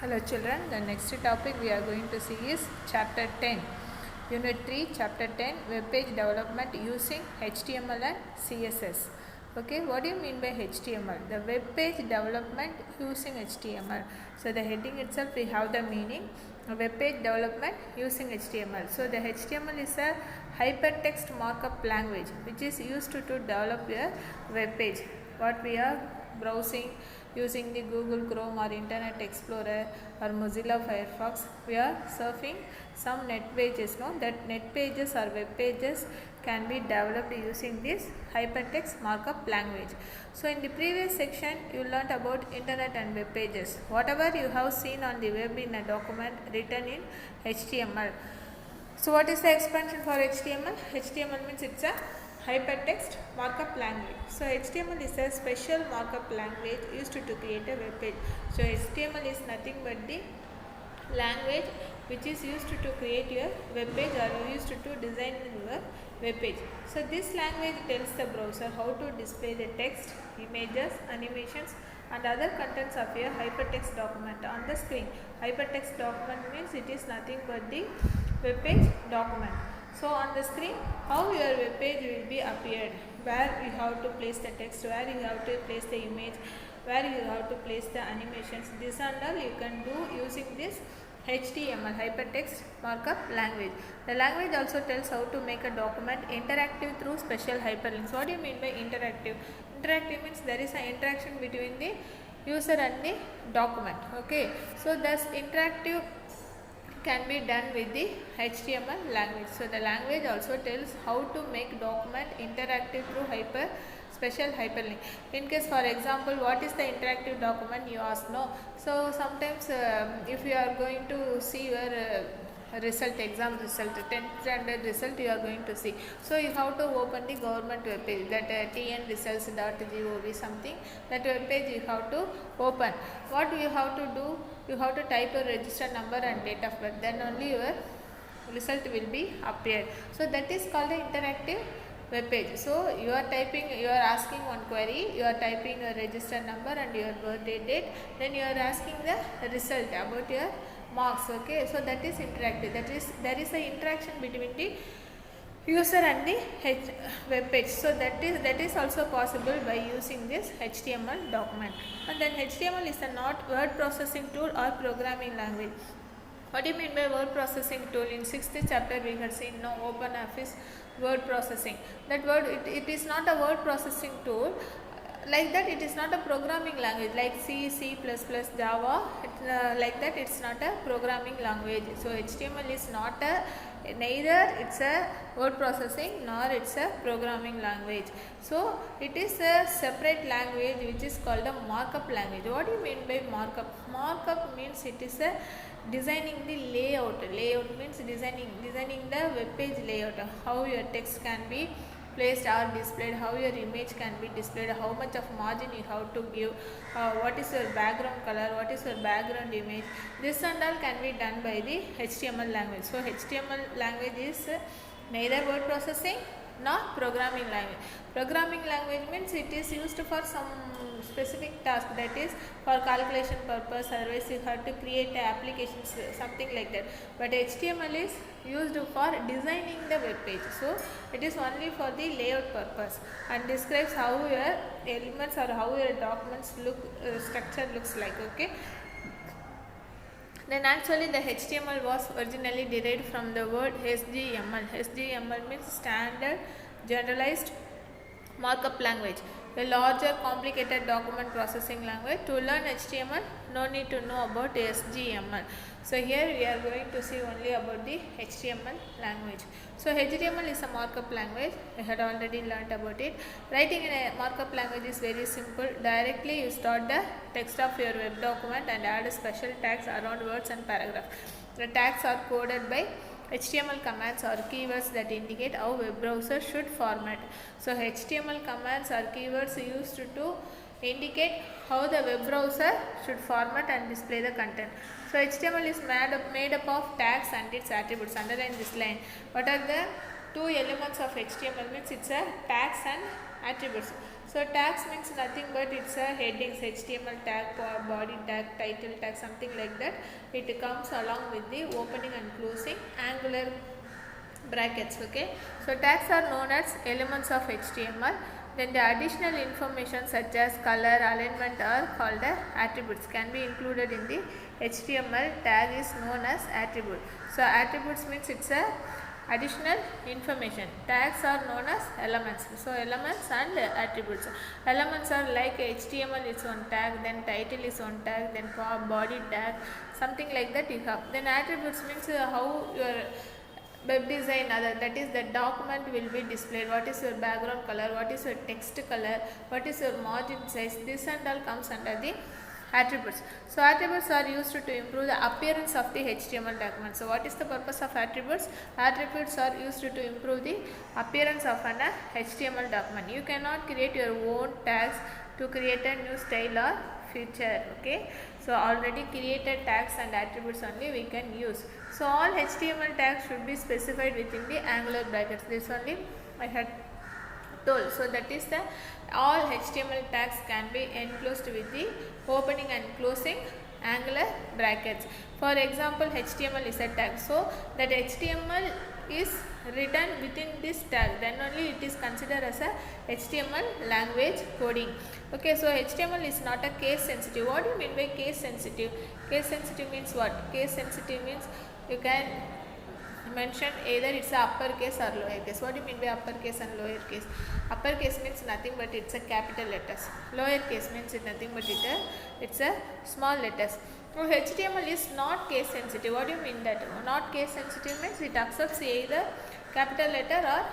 Hello children, the next topic we are going to see is chapter 10, unit 3, chapter 10, web page development using HTML and CSS. Okay, what do you mean by HTML? The web page development using HTML. So the heading itself we have the meaning, web page development using HTML. So the HTML is a hypertext markup language which is used to develop a web page. What we are browsing using the Google Chrome or Internet Explorer or Mozilla Firefox, we are surfing some net pages. No, that net pages or web pages can be developed using this hypertext markup language. So in the previous section you learnt about internet and web pages. Whatever you have seen on the web in a document written in HTML. So what is the expansion for HTML? HTML means it's a hypertext markup language. So HTML is a special markup language used to create a web page. So HTML is nothing but the language which is used to create your web page or used to design your web page. So this language tells the browser how to display the text, images, animations and other contents of your hypertext document on the screen. Hypertext document means it is nothing but the web page document. So on the screen, how your web page will be appeared, where you have to place the text, where you have to place the image, where you have to place the animations. This and all you can do using this HTML, hypertext markup language. The language also tells how to make a document interactive through special hyperlinks. What do you mean by interactive? Interactive means there is an interaction between the user and the document. Okay, so thus interactive can be done with the HTML language. So the language also tells how to make document interactive through special hyperlink. In case, for example, what is the interactive document, you ask? No. So sometimes if you are going to see your exam result, 10th standard result you are going to see. So you have to open the government web page, that tnresults.gov something, that web page you have to open. What you have to do? You have to type your register number and date of birth, then only your result will be appeared. So that is called the interactive web page. So you are asking one query, you are typing your register number and your birthday date, then you are asking the result about your marks. Okay, so that is interactive. There is an interaction between the user and the web page. So that is also possible by using this HTML document. And then HTML is a not word processing tool or programming language. What do you mean by word processing tool? In 6th chapter we had seen OpenOffice word processing. That word it is not a word processing tool. Like that, it is not a programming language like C, C++, Java. Like that, it's not a programming language. So HTML is not neither it's a word processing nor it's a programming language. So it is a separate language which is called a markup language. What do you mean by markup? Markup means it is a designing the layout. Layout means designing the web page layout. How your text can be placed or displayed, how your image can be displayed, how much of margin you have to give, what is your background color, what is your background image. This and all can be done by the HTML language. So HTML language is neither word processing nor programming language. Programming language means it is used for some specific task, that is for calculation purpose, otherwise you have to create applications, something like that. But HTML is used for designing the web page. So it is only for the layout purpose and describes how your elements or how your documents look, structure looks like. Okay. Then actually the HTML was originally derived from the word SGML. SGML means Standard Generalized Markup Language, a larger complicated document processing language. To learn HTML, no need to know about SGML. So here we are going to see only about the HTML language. So HTML is a markup language. We had already learnt about it. Writing in a markup language is very simple. Directly you start the text of your web document and add special tags around words and paragraphs. The tags are coded by HTML commands or keywords that indicate how web browser should format. So HTML commands or keywords used to indicate how the web browser should format and display the content. So HTML is made up of tags and its attributes. Underline this line. What are the two elements of HTML? Means it's a tags and attributes. So So tags means nothing but it's a headings, HTML tag, body tag, title tag, something like that. It comes along with the opening and closing angular brackets. Okay, so tags are known as elements of HTML. Then the additional information such as color, alignment are called attributes, can be included in the HTML. Tag is known as attribute. So attributes means it's a additional information. Tags are known as elements. So elements and attributes. Elements are like HTML is one tag, then title is one tag, then body tag, something like that you have. Then attributes means how your web design, that is the document will be displayed. What is your background color, what is your text color, what is your margin size, this and all comes under the attributes. So attributes are used to improve the appearance of the HTML document. So what is the purpose of attributes? Attributes are used to improve the appearance of an HTML document. You cannot create your own tags to create a new style or feature. Okay, so already created tags and attributes only we can use. So all HTML tags should be specified within the angular brackets. This only I had told. So that is the all HTML tags can be enclosed with the opening and closing angular brackets. For example, HTML is a tag. So that HTML is written within this tag, then only it is considered as a HTML language coding. Okay, so HTML is not a case sensitive. What do you mean by case sensitive? Case sensitive means what? Case sensitive means you can mention either it's a uppercase or lowercase. What do you mean by uppercase and lowercase? Uppercase means nothing but it's a capital letters. Lowercase means it's nothing but it's a small letters. So HTML is not case sensitive. What do you mean that? Not case sensitive means it accepts either capital letter or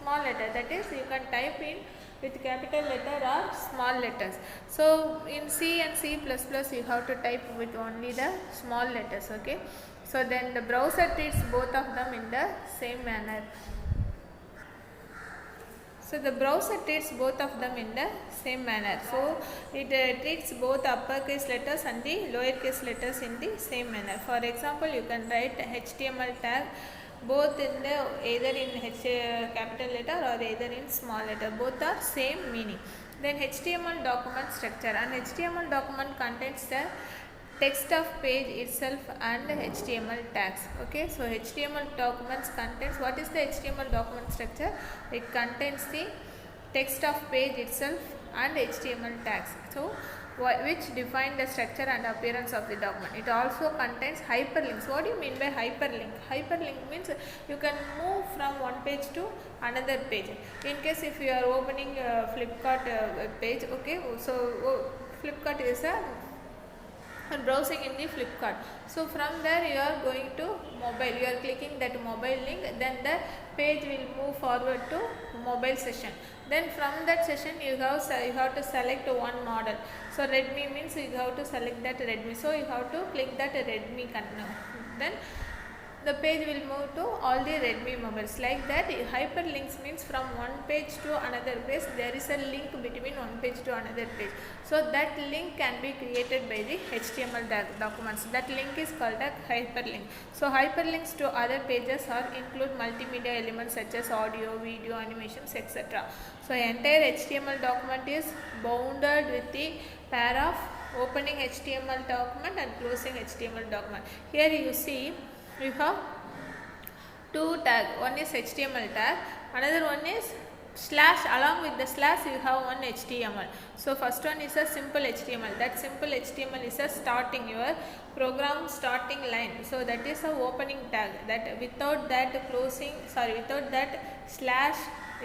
small letter. That is, you can type in with capital letter or small letters. So in C and C++ you have to type with only the small letters. Okay, so then the browser treats both of them in the same manner. So the browser treats both of them in the same manner. So it treats both uppercase letters and the lowercase letters in the same manner. For example, you can write HTML tag both in the either in capital letter or either in small letter. Both are same meaning. Then HTML document structure. An HTML document contains the text of page itself and HTML tags. Okay, so HTML documents contains, what is the HTML document structure? It contains the text of page itself and HTML tags. So which define the structure and appearance of the document. It also contains hyperlinks. What do you mean by hyperlink? Hyperlink means you can move from one page to another page. In case if you are opening a Flipkart page, okay, so Flipkart is a browsing in the Flipkart. So from there you are going to mobile, you are clicking that mobile link, then the page will move forward to mobile session. Then from that session you have to select one model. So Redmi means you have to select that Redmi. So you have to click that Redmi. Then the page will move to all the Redmi mobiles. Like that, hyperlinks means from one page to another page there is a link between one page to another page. So that link can be created by the HTML documents. That link is called a hyperlink. So hyperlinks to other pages are include multimedia elements such as audio, video, animations, etc. So entire HTML document is bounded with the pair of opening HTML document and closing HTML document. Here you see you have two tags. One is HTML tag, another one is slash. Along with the slash you have one HTML. So first one is a simple HTML. That simple HTML is a starting, your program starting line. So that is a opening tag. That without that closing, without that slash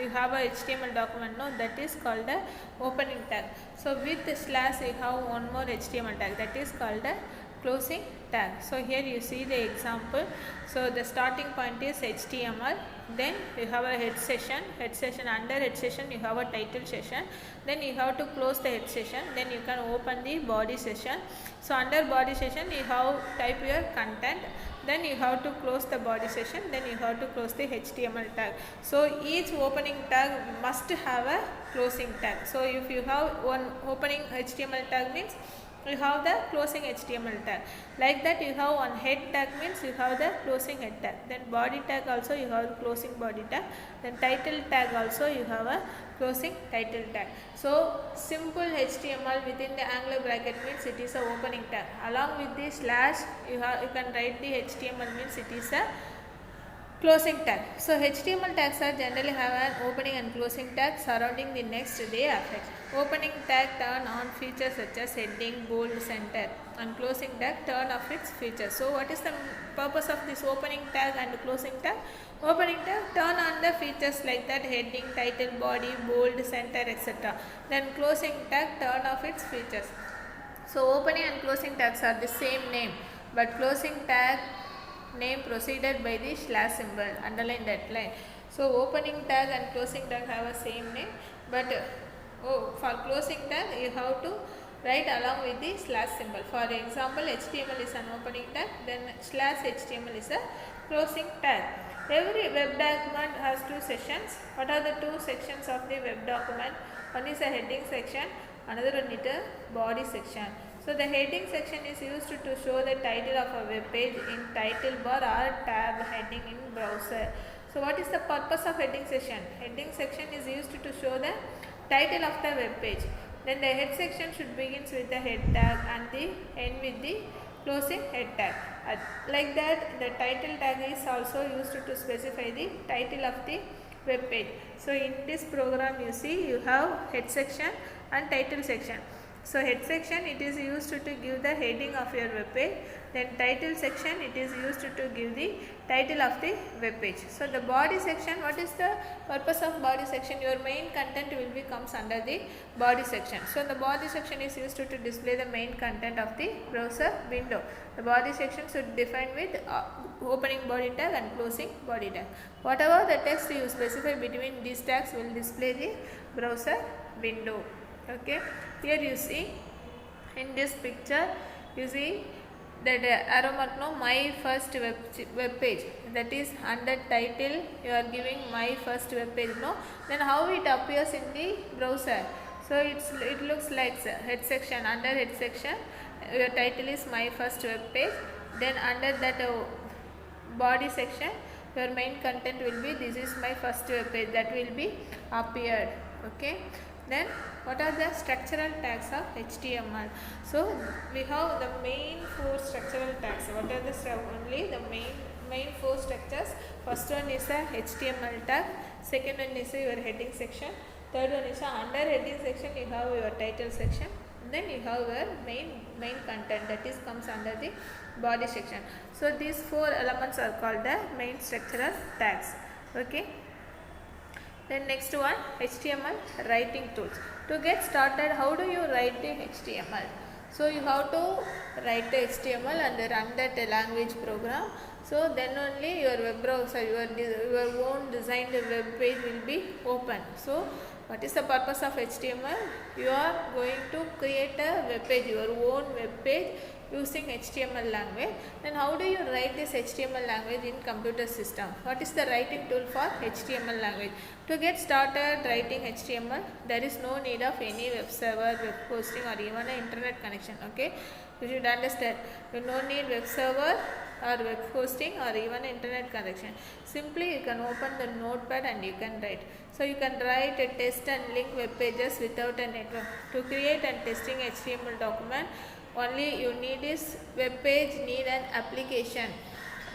you have a HTML document. No, that is called a opening tag. So with the slash you have one more HTML tag. That is called a closing tag. So here you see the example. So the starting point is HTML, then you have a head session, under head session you have a title session, then you have to close the head session, then you can open the body session. So under body session you have type your content, then you have to close the body session, then you have to close the HTML tag. So each opening tag must have a closing tag. So if you have one opening HTML tag means you have the closing HTML tag. Like that you have one head tag means you have the closing head tag. Then body tag also you have closing body tag. Then title tag also you have a closing title tag. So simple HTML within the angular bracket means it is a opening tag. Along with the slash you can write the HTML means it is a closing tag. So HTML tags are generally have an opening and closing tag surrounding the next day affix. Opening tag turn on features such as heading, bold, center, and closing tag turn off its features. So what is the purpose of this opening tag and closing tag? Opening tag turn on the features like that heading, title, body, bold, center, etc. Then closing tag turn off its features. So opening and closing tags are the same name, but closing tag name preceded by the slash symbol. Underline that line. So opening tag and closing tag have a same name, but for closing tag you have to write along with the slash symbol. For example, HTML is an opening tag, then slash HTML is a closing tag. Every web document has two sections. What are the two sections of the web document? One is a heading section, another one is a body section. So the heading section is used to show the title of a web page in title bar or tab heading in browser. So what is the purpose of heading section? Heading section is used to show the title of the web page. Then the head section should begin with the head tag and the end with the closing head tag. Like that, the title tag is also used to specify the title of the web page. So in this program you see you have head section and title section. So head section it is used to give the heading of your web page. Then title section it is used to give the title of the web page. So the body section, what is the purpose of body section? Your main content will be comes under the body section. So the body section is used to display the main content of the browser window. The body section should define with opening body tag and closing body tag. Whatever the text you specify between these tags will display the browser window. Okay, here you see in this picture you see that arrow mark no my first web page, that is under title you are giving my first web page no, then how it appears in the browser. So it looks like head section. Under head section your title is my first web page, then under that body section your main content will be this is my first web page, that will be appeared. Okay, then what are the structural tags of HTML? So we have the main four structural tags. What are the only the main four structures? First one is a HTML tag, second one is your heading section, third one is under heading section you have your title section, then you have your main content, that is comes under the body section. So these four elements are called the main structural tags. Okay. Then next one, HTML writing tools. To get started, how do you write the HTML? So you have to write the HTML and run that language program. So then only your web browser, your own designed web page will be open. So what is the purpose of HTML? You are going to create a web page, your own web page using HTML language. Then how do you write this HTML language in computer system? What is the writing tool for HTML language? To get started writing HTML, there is no need of any web server, web hosting or even an internet connection. Okay, you should understand. You no need web server or web hosting or even internet connection. Simply you can open the notepad and you can write. So you can write a test and link web pages without a network. To create and testing HTML document, only you need is web page need an application,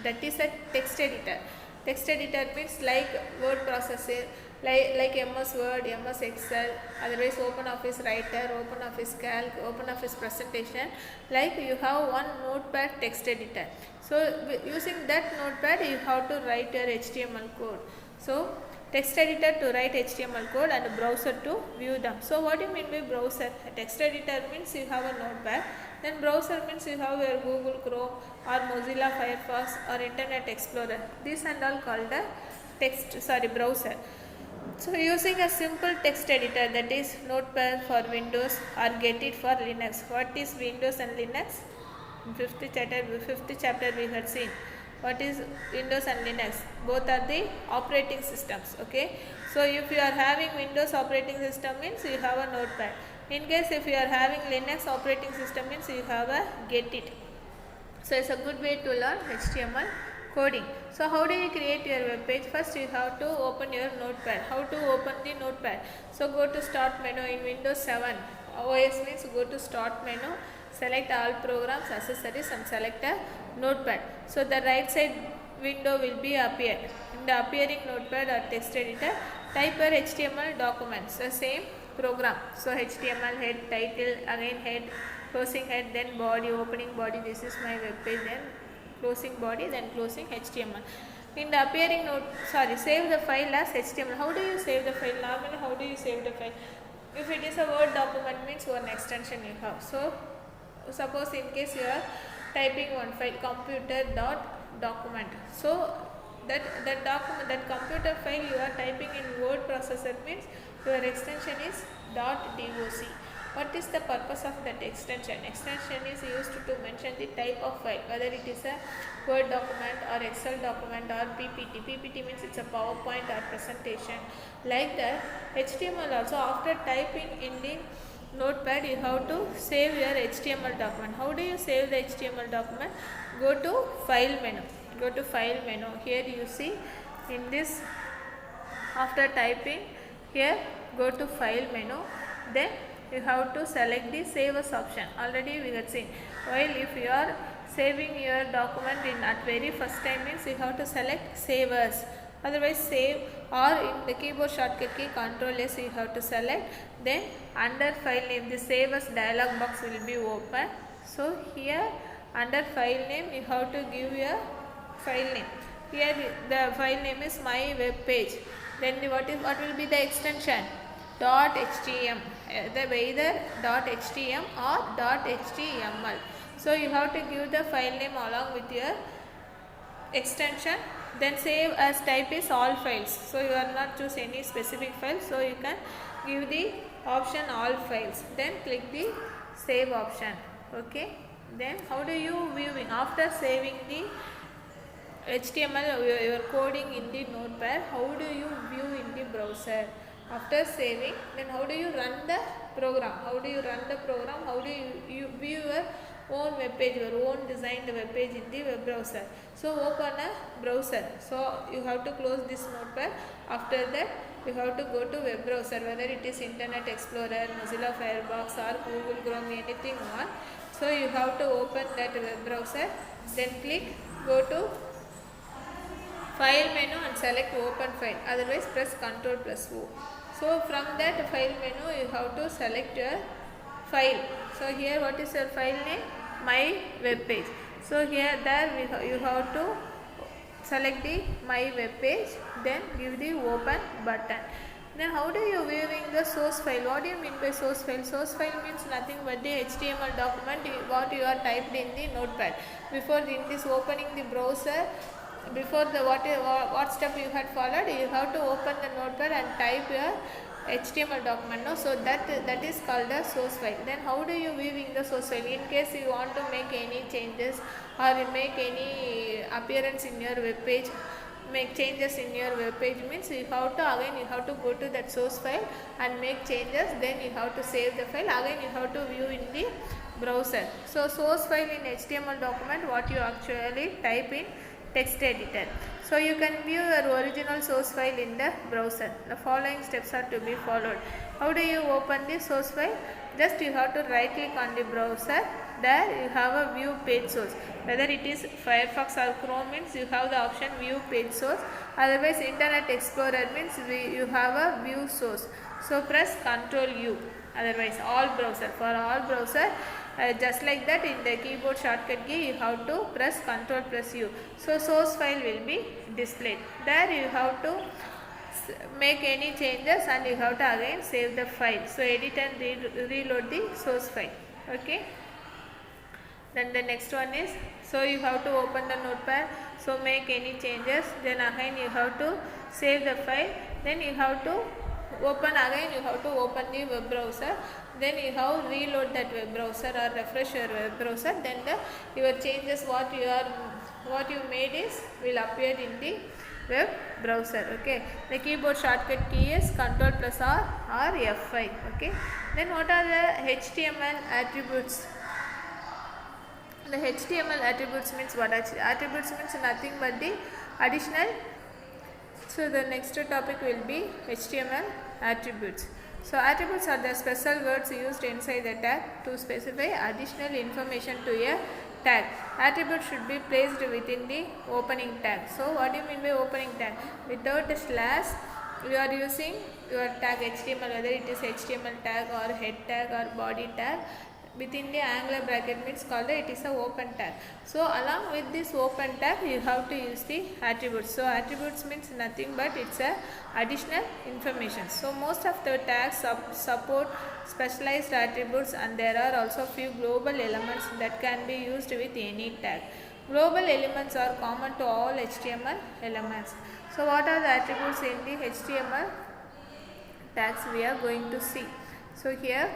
that is a text editor. Text editor means like word processor, like MS Word, MS Excel, otherwise OpenOffice Writer, OpenOffice Calc, OpenOffice Presentation. Like you have one notepad text editor. So using that notepad you have to write your HTML code. So text editor to write HTML code and browser to view them. So what do you mean by browser? Text editor means you have a notepad, then browser means you have your Google Chrome or Mozilla Firefox or Internet Explorer. These and all called the browser. So using a simple text editor, that is Notepad for Windows or Get It for Linux. What is Windows and Linux? In fifth chapter we had seen. What is Windows and Linux? Both are the operating systems. Okay. So if you are having Windows operating system means you have a notepad. In case if you are having Linux operating system means you have a get it. So it's a good way to learn HTML coding. So how do you create your web page? First you have to open your notepad. How to open the notepad? So go to start menu in Windows 7. OS means go to start menu, select all programs, accessories and select a notepad. So the right side window will be appear. In the appearing notepad or text editor, type your HTML documents. The same program. So HTML head, title, again head, closing head, then body, opening body. This is my web page. Then closing body, then closing HTML. In the appearing note, save the file as HTML. How do you save the file? Normally, how do you save the file? If it is a Word document, means one extension you have. So suppose in case you are typing one file, computer.document. So that computer file you are typing in word processor means your extension is .doc. What is the purpose of that extension? Extension is used to mention the type of file, whether it is a Word document or Excel document or PPT. PPT means it's a PowerPoint or presentation. Like that, HTML also, after typing in the notepad, you have to save your HTML document. How do you save the HTML document? Go to file menu. Go to file menu. Here you see in this, after typing here, go to file menu. Then you have to select the save as option. Already we have seen. While if you are saving your document in at very first time means you have to select save as. Otherwise save, or in the keyboard shortcut key Ctrl S you have to select. Then under file name the save as dialog box will be open. So here under file name you have to give your file name. Here the file name is my web page. Then what will be the extension? .htm, either .htm or .html. So you have to give the file name along with your extension. Then save as type is all files. So you are not choose any specific file. So you can give the option all files. Then click the save option. Okay. Then how do you viewing after saving the HTML your coding in the notepad? How do you view in the browser? After saving, then how do you run the program? How do you run the program? How do you view your own web page, your own designed web page in the web browser? So open a browser. So you have to close this notepad. After that, you have to go to web browser, whether it is Internet Explorer, Mozilla Firefox or Google Chrome, anything on. So you have to open that web browser. Then click, go to file menu and select open file. Otherwise press Ctrl plus O. So from that file menu you have to select your file. So here what is your file name? My web page. So here you have to select the my web page, then give the open button. Then how do you viewing the source file? What do you mean by source file? Source file means nothing but the HTML document what you are typed in the notepad. Before in this opening the browser, before the what step you had followed, you have to open the notepad and type your HTML document. No? So that is called a source file. Then how do you viewing the source file? In case you want to make any changes or make any appearance in your web page, make changes in your web page means you have to go to that source file and make changes. Then you have to save the file. Again you have to view in the browser. So source file in HTML document what you actually type in text editor. So you can view your original source file in the browser. The following steps are to be followed. How do you open the source file? Just you have to right click on the browser. There you have a view page source. Whether it is Firefox or Chrome means you have the option view page source. Otherwise Internet Explorer means you have a view source. So press Ctrl U. Otherwise all browser, for all browser just like that in the keyboard shortcut key you have to press Ctrl plus U. So source file will be displayed. There you have to make any changes and you have to again save the file. So edit and reload the source file. Okay. Then the next one is, so you have to open the notepad, so make any changes, then again you have to save the file, then you have to open the web browser, then you have reload that web browser or refresh your web browser, then your changes what you made is will appear in the web browser. Okay, the keyboard shortcut key is Ctrl plus R or F5. Okay, then what are the HTML attributes? The HTML attributes means what? Attributes means nothing but the additional. So the next topic will be HTML attributes. So attributes are the special words used inside the tag to specify additional information to a tag. Attribute should be placed within the opening tag. So what do you mean by opening tag? Without the slash, you are using your tag HTML, whether it is HTML tag or head tag or body tag. Within the angular bracket means called it is a open tag. So along with this open tag, you have to use the attributes. So attributes means nothing but it's a additional information. So most of the tags support specialized attributes, and there are also few global elements that can be used with any tag. Global elements are common to all HTML elements. So what are the attributes in the HTML tags we are going to see? So here,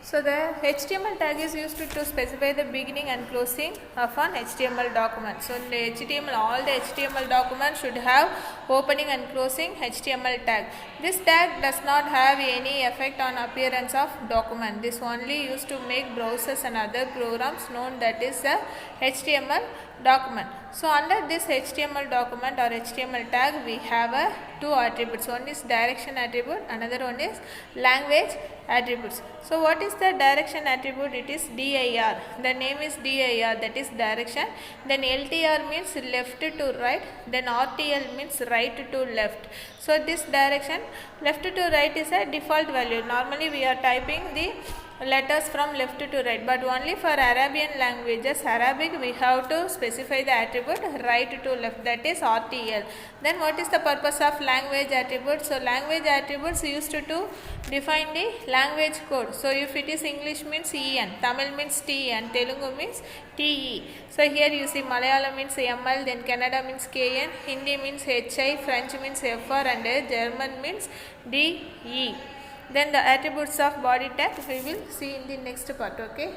so the HTML tag is used to specify the beginning and closing of an HTML document. So in the HTML, all the HTML documents should have opening and closing HTML tag. This tag does not have any effect on appearance of document. This only used to make browsers and other programs known that is a HTML document. So under this HTML document or HTML tag, we have two attributes. One is direction attribute, another one is language attributes. So what is the direction attribute? It is dir. The name is dir, that is direction. Then LTR means left to right. Then RTL means right to left. So this direction left to right is a default value. Normally we are typing the letters from left to right, but only for Arabian languages, Arabic, we have to specify the attribute right to left, that is RTL. Then what is the purpose of language attributes? So language attributes used to define the language code. So if it is English means EN, Tamil means TN, Telugu means TE. So here you see Malayalam means ML, then Kannada means KN, Hindi means HI, French means FR, and German means DE. Then the attributes of body tag we will see in the next part. Okay.